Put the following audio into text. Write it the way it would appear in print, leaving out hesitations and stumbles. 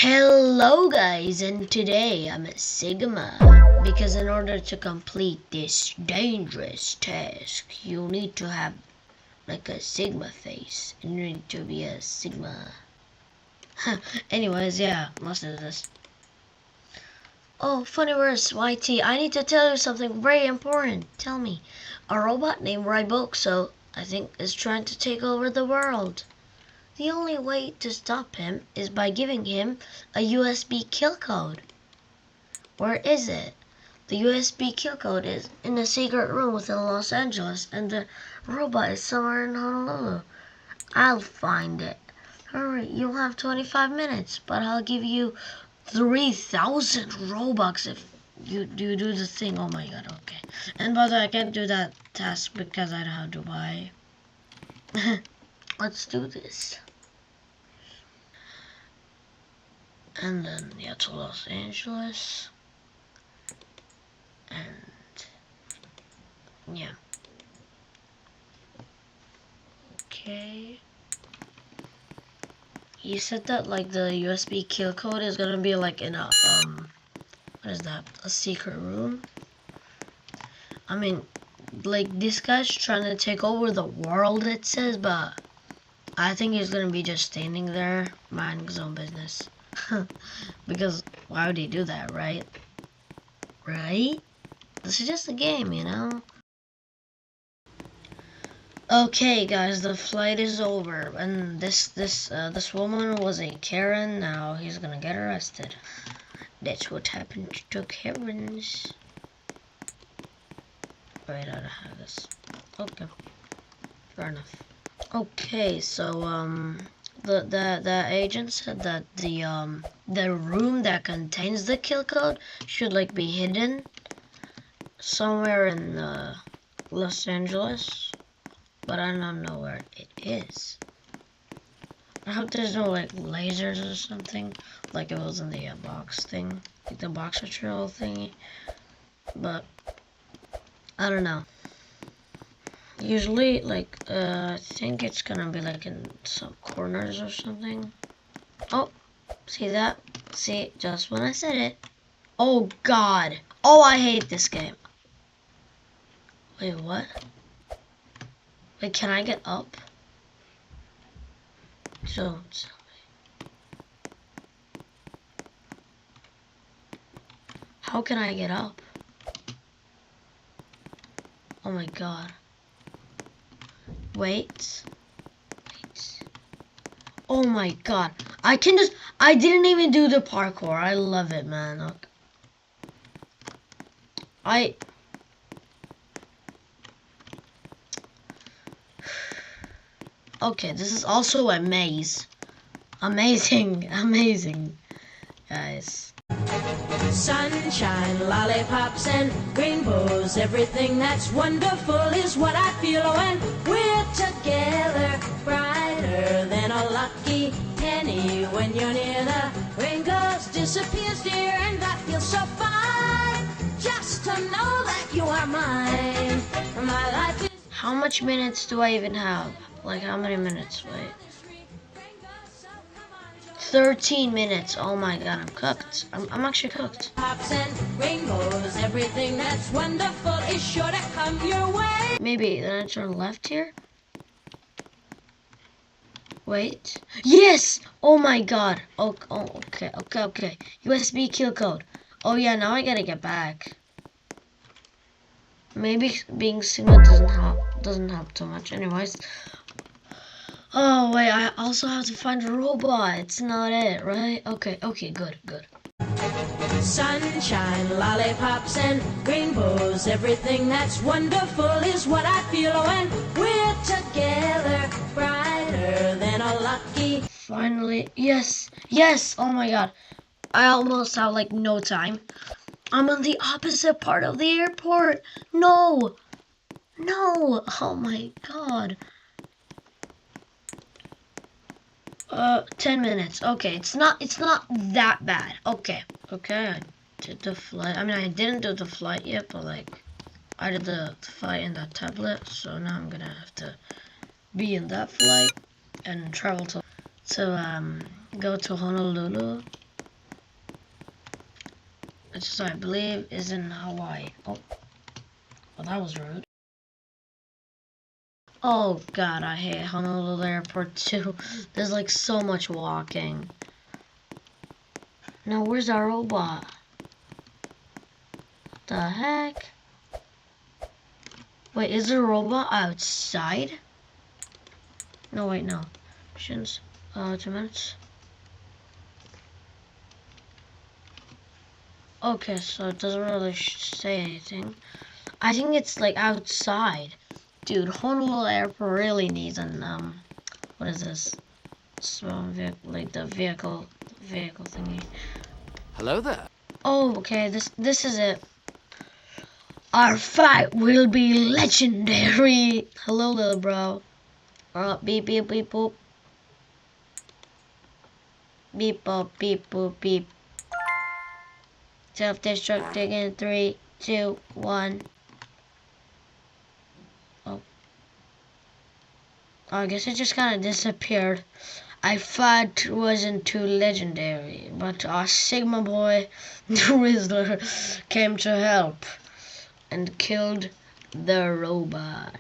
Hello guys, and today I'm a Sigma because in order to complete this dangerous task you need to have like a Sigma face and you need to be a Sigma. Anyways, yeah, let's do this. Oh, Funnyverse YT, I need to tell you something very important. Tell me. A robot named Ryboxo, I think, is trying to take over the world. The only way to stop him is by giving him a USB kill code. Where is it? The USB kill code is in a secret room within Los Angeles, and the robot is somewhere in Honolulu. I'll find it. Hurry, you'll have 25 minutes, but I'll give you 3,000 Robux if you do the thing. Oh my god, okay. And by the way, I can't do that task because I don't have Dubai. Let's do this. And then, yeah, to Los Angeles. And, yeah. Okay. You said that, like, the USB kill code is gonna be, like, in a, what is that? A secret room? I mean, like, this guy's trying to take over the world, it says, but I think he's gonna be just standing there, minding his own business. Because why would he do that, right? Right? This is just a game, you know? Okay, guys, the flight is over, and this woman was a Karen. Now he's gonna get arrested. That's what happened to Karens. Wait, I don't have this. Okay, fair enough. Okay, so the agent said that the room that contains the kill code should like be hidden somewhere in Los Angeles, but I don't know where it is. I hope there's no like lasers or something like it was in the box thing, like the box patrol thingy, but I don't know. Usually, like, I think it's gonna be like in some corners or something. Oh, see that? See, just when I said it. Oh god. Oh, I hate this game. Wait, what? Wait, can I get up? Don't tell me. How can I get up? Oh my god. Wait. Oh my god. I didn't even do the parkour. I love it, man. Okay, this is also a maze. Amazing, amazing, guys. Sunshine, lollipops, and rainbows. Everything that's wonderful is what I feel when we're together. Brighter than a lucky penny when you're near. The rain goes, disappears, dear, and that feels so fine. Just to know that you are mine. My life is. How much minutes do I even have? Like, how many minutes? Wait. 13 minutes. Oh my god, I'm cooked. I'm actually cooked. Pops and rainbows, everything that's wonderful is sure to come your way. Maybe then I turn left here. Wait. Yes! Oh my god. Oh, okay. USB kill code. Oh yeah, now I gotta get back. Maybe being Sigma doesn't help too much. Anyways. Oh wait, I also have to find a robot. It's not it, right? Okay, good. Sunshine, lollipops, and rainbows. Everything that's wonderful is what I feel when we're together. Brighter than a lucky. Finally, yes. Oh my god. I almost have like no time. I'm on the opposite part of the airport. No. Oh my god. 10 minutes. Okay, it's not that bad. Okay, I did the flight. I mean, I didn't do the flight yet, but like, I did the flight in that tablet, so now I'm gonna have to be in that flight and travel to go to Honolulu which I believe is in Hawaii. Oh, well, that was rude. Oh god, I hate Honolulu Airport too. There's like so much walking. Now, where's our robot? The heck? Wait, is the robot outside? No, wait, no. Missions. 2 minutes. Okay, so it doesn't really say anything. I think it's like outside. Dude, Honolulu Airport really needs an, what is this? Small vehicle, like the vehicle thingy. Hello there. Oh, okay, this is it. Our fight will be legendary. Hello, little bro. Beep, beep, beep, boop. Beep, boop, beep, boop, beep. Self-destructing in 3, 2, 1. Oh. I guess it just kind of disappeared. I thought it wasn't too legendary, but our Sigma boy, the Rizzler, came to help and killed the robot.